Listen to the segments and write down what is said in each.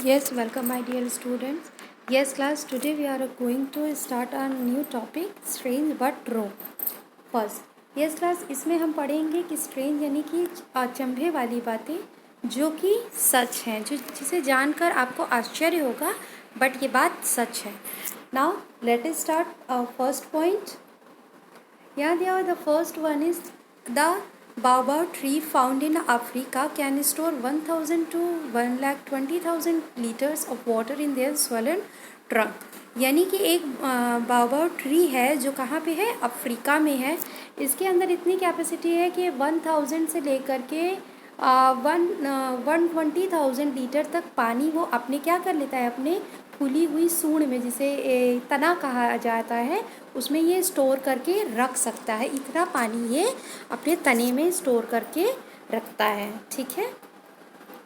Yes, welcome my dear students. Yes class, today we are going to start a new topic, strange but true. First, yes class, इसमें हम पढ़ेंगे कि strange यानी कि अचंभे वाली बातें जो कि सच हैं, जो जिसे जानकर आपको आश्चर्य होगा बट ये बात सच है. Now let us start our first point. Yeah, the first one is the baobab tree found in Africa can store 1,000 to 1,20,000 liters of water in their swollen trunk. यानी कि एक बाओबाब ट्री है जो कहाँ पे है, अफ्रीका में है. इसके अंदर इतनी कैपेसिटी है कि 1,000 से लेकर के 120,000 लीटर तक पानी वो अपने क्या कर लेता है, अपने फूली हुई सूंड में, जिसे तना कहा जाता है, उसमें ये स्टोर करके रख सकता है. इतना पानी ये अपने तने में स्टोर करके रखता है. ठीक है.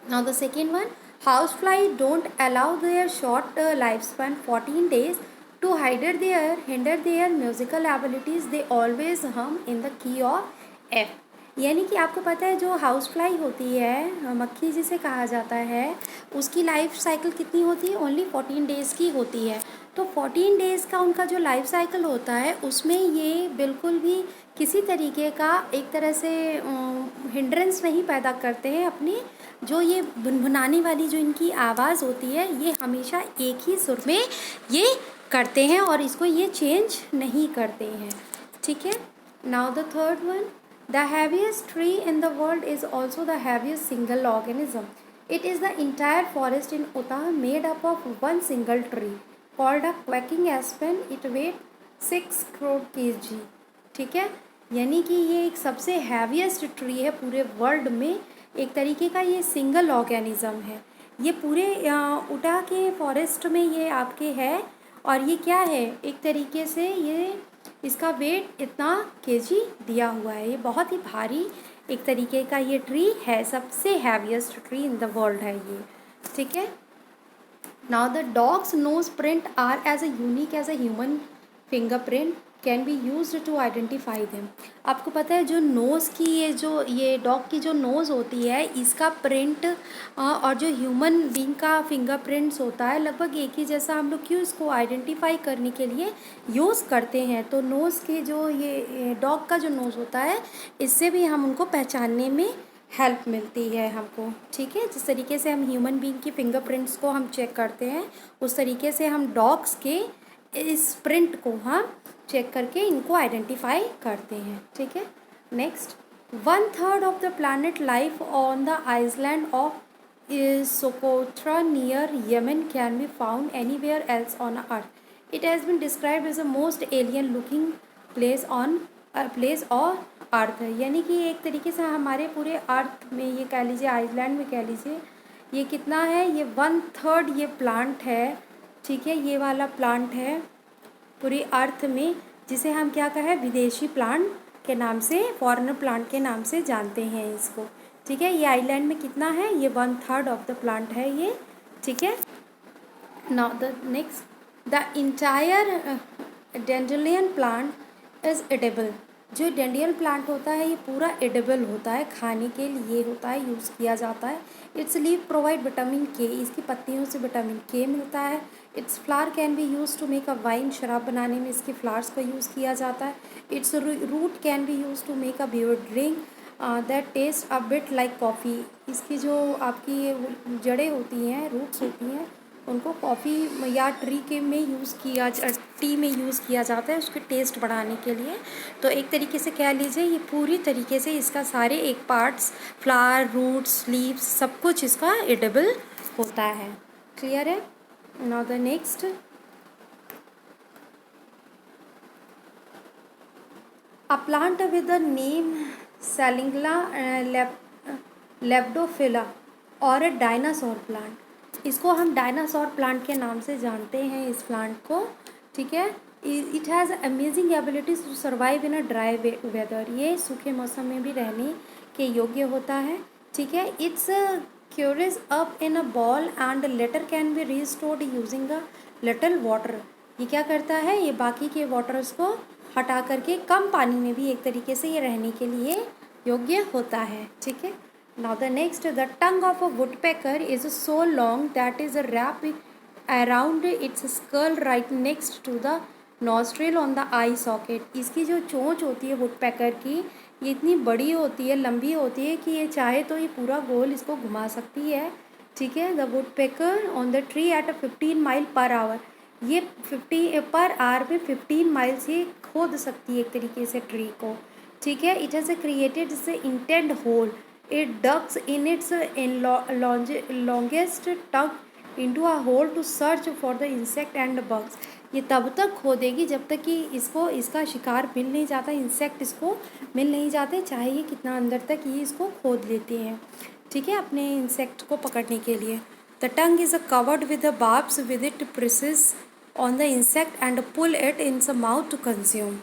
Now the second one, house fly don't allow their short life span 14 days to hinder their musical abilities. They always hum in the key of F. यानी कि आपको पता है जो हाउस फ्लाई होती है, मक्खी जिसे कहा जाता है, उसकी लाइफ साइकिल कितनी होती है, ओनली 14 days की होती है. तो 14 days का उनका जो लाइफ साइकिल होता है उसमें ये बिल्कुल भी किसी तरीके का एक तरह से हिंड्रेंस नहीं पैदा करते हैं. अपनी जो ये भुनभुनाने वाली जो इनकी आवाज़ होती है, ये हमेशा एक ही सुर में ये करते हैं और इसको ये चेंज नहीं करते हैं. ठीक है. Now the third one, the heaviest tree in the world is also the heaviest single organism. It is the entire forest in Utah made up of one single tree called a quaking aspen. It weighs 6 crore kg. ठीक है. यानी कि ये एक सबसे heaviest tree है पूरे world में. एक तरीके का ये सिंगल ऑर्गेनिज्म है. ये पूरे उटा के फॉरेस्ट में ये आपके है और ये क्या है, एक तरीके से ये इसका वेट इतना केजी दिया हुआ है. ये बहुत ही भारी एक तरीके का ये ट्री है, सबसे heaviest tree in the world है ये. ठीक है. Now the dogs nose print are as a unique as a human fingerprint can be used to identify them. आपको पता है जो नोज़ की ये डॉग की जो नोज़ होती है, इसका प्रिंट और जो ह्यूमन बीइंग का फिंगरप्रिंट्स होता है लगभग एक ही जैसा. हम लोग क्यों इसको आइडेंटिफाई करने के लिए यूज़ करते हैं. तो नोज़ के जो ये डॉग का जो नोज़ होता है, इससे भी हम उनको पहचानने में हेल्प मिलती है हमको. ठीक है. जिस तरीके से हम ह्यूमन बीइंग की फिंगरप्रिंट्स को हम चेक करते हैं, उस तरीके से हम डॉग्स के इस प्रिंट को हम चेक करके इनको आइडेंटिफाई करते हैं. ठीक है. Next, 1/3 of the planet life on the island of Socotra near Yemen can be found anywhere else on earth. It has been described as a most alien looking place on earth. यानी कि एक तरीके से हमारे पूरे अर्थ में, ये कह लीजिए आइसलैंड में कह लीजिए, ये कितना है, ये 1/3 ये प्लांट है. ठीक है. ये वाला प्लांट है पूरी अर्थ में, जिसे हम क्या कहें, विदेशी प्लांट के नाम से, फॉरेनर प्लांट के नाम से जानते हैं इसको. ठीक है. ये आइलैंड में कितना है, ये 1/3 ऑफ द प्लांट है ये. ठीक है. Now the next, the entire dandelion plant is edible. जो डेंडियल प्लांट होता है ये पूरा एडिबल होता है, खाने के लिए होता है, यूज़ किया जाता है. इट्स लीव प्रोवाइड विटामिन के. इसकी पत्तियों से विटामिन के मिलता है. Its flower can be use to make a wine. शराब बनाने में इसके फ्लावर्स का यूज़ किया जाता है. Its root can be use to make a beer drink that taste a bit like coffee. इसकी जो आपकी जड़ें होती हैं, रूट्स होती हैं, उनको कॉफ़ी या टी में यूज़ किया जाता है उसके टेस्ट बढ़ाने के लिए. तो एक तरीके से कह लीजिए ये पूरी तरीके से इसका सारे एक पार्ट्स, फ्लावर, रूट्स, लीव्स, सब कुछ इसका एडिबल होता है. क्लियर है. Now the next, a plant with the name Salingla lepidophylla और डायनासोर प्लांट. इसको हम डायनासोर प्लांट के नाम से जानते हैं इस प्लांट को. ठीक है. It has amazing abilities to survive in a dry weather. ये सूखे मौसम में भी रहने के योग्य होता है. ठीक है. It's curious up in a ball and later can be restored using a little water. ये क्या करता है, ये बाकी के वाटर्स को हटा करके कम पानी में भी एक तरीके से ये रहने के लिए योग्य होता है. ठीक है. Now the next, the tongue of a woodpecker is so long that is wrapped around its skull right next to the nostril on the eye socket. इसकी जो चोंच होती है वुडपेकर की, ये इतनी बड़ी होती है, लंबी होती है कि ये चाहे तो ये पूरा गोल इसको घुमा सकती है। ठीक है, the woodpecker on the tree eight 15 mile per hour, ये 50 पर आवर में 15 माइल्स ये खोद सकती है एक तरीके से ट्री को। ठीक है, इट हैज़ क्रिएटेड से intend hole, it digs in its longest tongue into a hole to search for the insect and bugs. ये तब तक खोदेगी जब तक कि इसको इसका शिकार मिल नहीं जाता, इंसेक्ट इसको मिल नहीं जाते, चाहे ये कितना अंदर तक ये इसको खोद लेते हैं। ठीक है, अपने इंसेक्ट को पकड़ने के लिए। The tongue is covered with the barbs with it presses on the insect and pull it in the mouth to consume.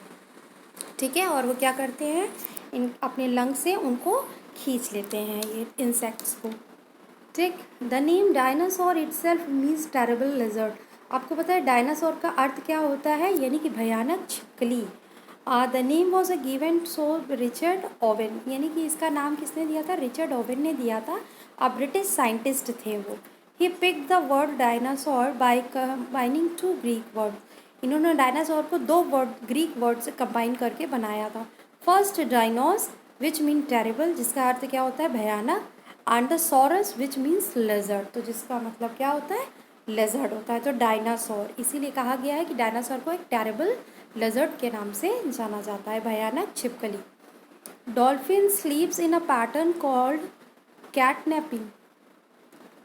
ठीक है, और वो क्या करते हैं, इन अपने लंग से उनको खींच लेते हैं ये इंसेक्ट्स को। ठीक, the name dinosaur itself means terrible lizard. आपको पता है डायनासोर का अर्थ क्या होता है, यानी कि भयानक छिपकली। The name was a given so Richard Owen, यानी कि इसका नाम किसने दिया था, रिचर्ड ओवेन ने दिया था। ब्रिटिश साइंटिस्ट थे वो। He pick the word dinosaur by combining two Greek word, इन्होंने डायनासोर को दो वर्ड ग्रीक वर्ड से कंबाइन करके बनाया था। First deinos which mean terrible, जिसका अर्थ क्या होता है भयानक, and the sauros which means lizard, तो जिसका मतलब क्या होता है लेजर्ड होता है। तो डायनासोर इसीलिए कहा गया है कि डायनासोर को एक टेरेबल लेजर्ड के नाम से जाना जाता है, भयानक छिपकली। Dolphin sleeps in a pattern called catnapping,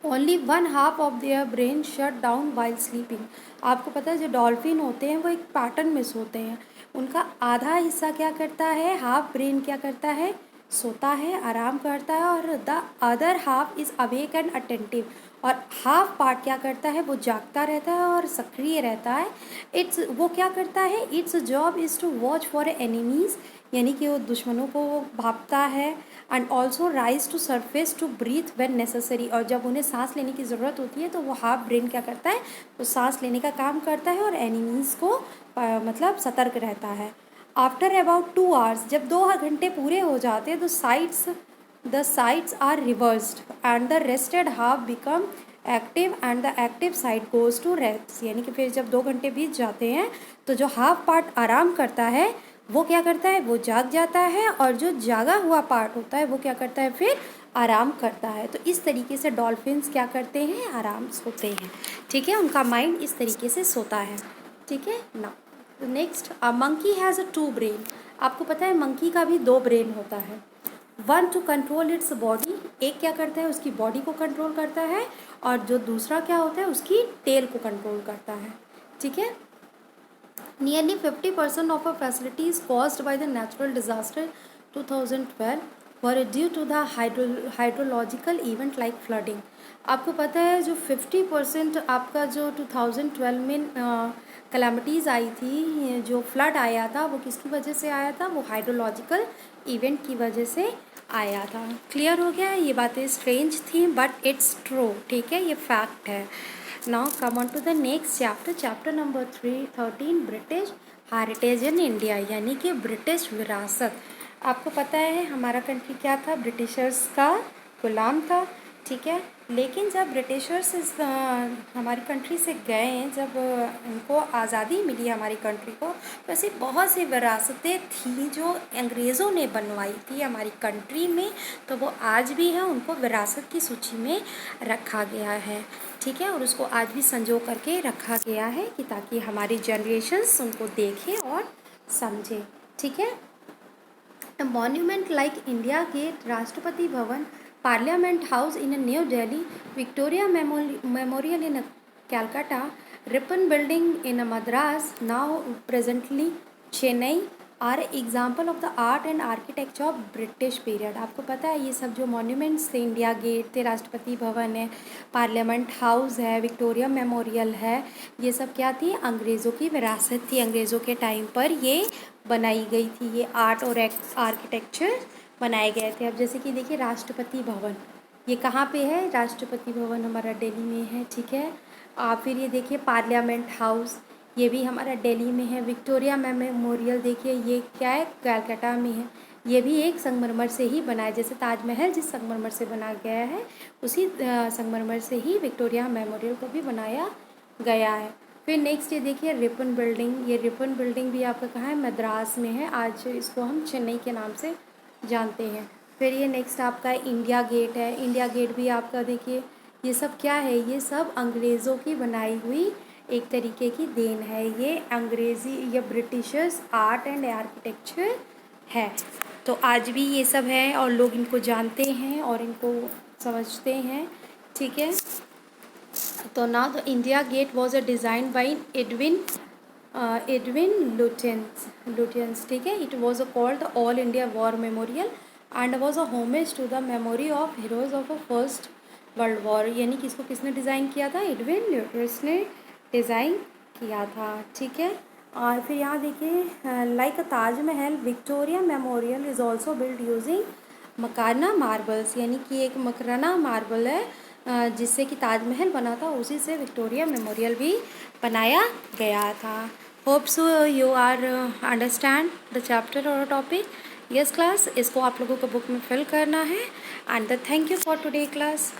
only 1/2 of their brain shut down while sleeping. आपको पता है जो डॉल्फिन होते हैं वो एक पैटर्न में सोते हैं, उनका आधा हिस्सा क्या करता है, हाफ ब्रेन क्या करता है, सोता है, आराम करता है, और the other half is awake and attentive, और हाफ पार्ट क्या करता है, वो जागता रहता है और सक्रिय रहता है। वो क्या करता है, it's job is to watch for enemies, यानी कि वो दुश्मनों को वो भापता है, and also rise to surface to breathe when necessary, और जब उन्हें सांस लेने की ज़रूरत होती है तो वो हाफ ब्रेन क्या करता है, वो सांस लेने का काम करता है और एनिमीज़ को मतलब सतर्क रहता है। आफ्टर अबाउट 2 आवर्स, जब 2 घंटे पूरे हो जाते हैं तो sides are reversed and the rested half become active and the active side goes to rest, यानी कि फिर जब 2 घंटे बीत जाते हैं तो जो हाफ पार्ट आराम करता है वो क्या करता है, वो जाग जाता है, और जो जागा हुआ पार्ट होता है वो क्या करता है, फिर आराम करता है। तो इस तरीके से डॉल्फिन्स क्या करते हैं, आराम सोते हैं। ठीक है, उनका माइंड इस तरीके से सोता है। ठीक है ना। Next, a monkey has a 2 brain. आपको पता है मंकी का भी 2 ब्रेन होता है। 1 टू कंट्रोल इट्स बॉडी, एक क्या करता है, उसकी बॉडी को कंट्रोल करता है, और जो दूसरा क्या होता है, उसकी टेल को कंट्रोल करता है। ठीक है, Nearly 50% of our facilities caused by the natural disaster 2012 were due to the hydrological event like flooding. आपको पता है जो 50% आपका जो 2012 में कैलामिटीज़ आई थी, जो फ्लड आया था, वो किसकी वजह से आया था, वो हाइड्रोलॉजिकल इवेंट की वजह से आया था। क्लियर हो गया, ये बातें स्ट्रेंज थी बट इट्स ट्रू। ठीक है, ये फैक्ट है। Now come on to the next chapter, chapter number 13, British heritage in India, यानी कि ब्रिटिश विरासत। आपको पता है हमारा कंट्री क्या था, ब्रिटिशर्स का गुलाम था। ठीक है, लेकिन जब ब्रिटिशर्स हमारी कंट्री से गए, जब इनको आज़ादी मिली हमारी कंट्री को, तो ऐसी बहुत सी विरासतें थी जो अंग्रेज़ों ने बनवाई थी हमारी कंट्री में, तो वो आज भी है, उनको विरासत की सूची में रखा गया है। ठीक है, और उसको आज भी संजो करके रखा गया है कि ताकि हमारी जनरेशन्स उनको देखें और समझें। ठीक है, monument like India Gate, Rashtrapati Bhavan, Parliament House in New Delhi, Victoria Memorial in Calcutta, Ripon Building in Madras, now presently Chennai, are example of the art and architecture of British period. आपको पता है ये सब जो मॉन्यूमेंट्स थे, इंडिया गेट थे, राष्ट्रपति भवन है, पार्लियामेंट हाउस है, विक्टोरिया मेमोरियल है, ये सब क्या थी, अंग्रेज़ों की विरासत थी। अंग्रेज़ों के टाइम पर ये बनाई गई थी, ये आर्ट और आर्किटेक्चर बनाए गए थे। अब जैसे कि देखिए राष्ट्रपति भवन, ये कहाँ पे है, राष्ट्रपति भवन हमारा दिल्ली में है। ठीक है, फिर ये देखिए पार्लियामेंट हाउस, ये भी हमारा दिल्ली में है। विक्टोरिया मेमोरियल देखिए ये क्या है, कलकत्ता में है। ये भी एक संगमरमर से ही बना है। जैसे ताजमहल जिस संगमरमर से बना गया है, उसी संगमरमर से ही विक्टोरिया मेमोरियल को भी बनाया गया है। फिर नेक्स्ट ये देखिए रिपन बिल्डिंग। ये रिपन बिल्डिंग भी आपका कहाँ है, मद्रास में है। आज इसको हम चेन्नई के नाम से जानते हैं। फिर ये नेक्स्ट आपका इंडिया गेट है। इंडिया गेट भी आपका देखिए, ये सब क्या है, ये सब अंग्रेज़ों की बनाई हुई एक तरीके की देन है। ये अंग्रेज़ी या ब्रिटिशर्स आर्ट एंड आर्किटेक्चर है। तो आज भी ये सब है और लोग इनको जानते हैं और इनको समझते हैं, ठीक है। तो ना the India Gate was a design by Edwin Lutyens, ठीक है। It was called the All India War Memorial and was a homage to the memory of heroes of a First World War. यानी कि इसको किसने design किया था, Edwin Lutyens ने design किया था, ठीक है। और फिर यहाँ देखिए like Taj Mahal Victoria memorial is also build using मकाना मार्बल्स। यानी कि एक मकराना मार्बल है जिससे कि ताजमहल बना था, उसी से विक्टोरिया मेमोरियल भी बनाया गया था। Hope so you are understand the chapter और टॉपिक। यस क्लास, इसको आप लोगों को बुक में फिल करना है। And thank you for today class.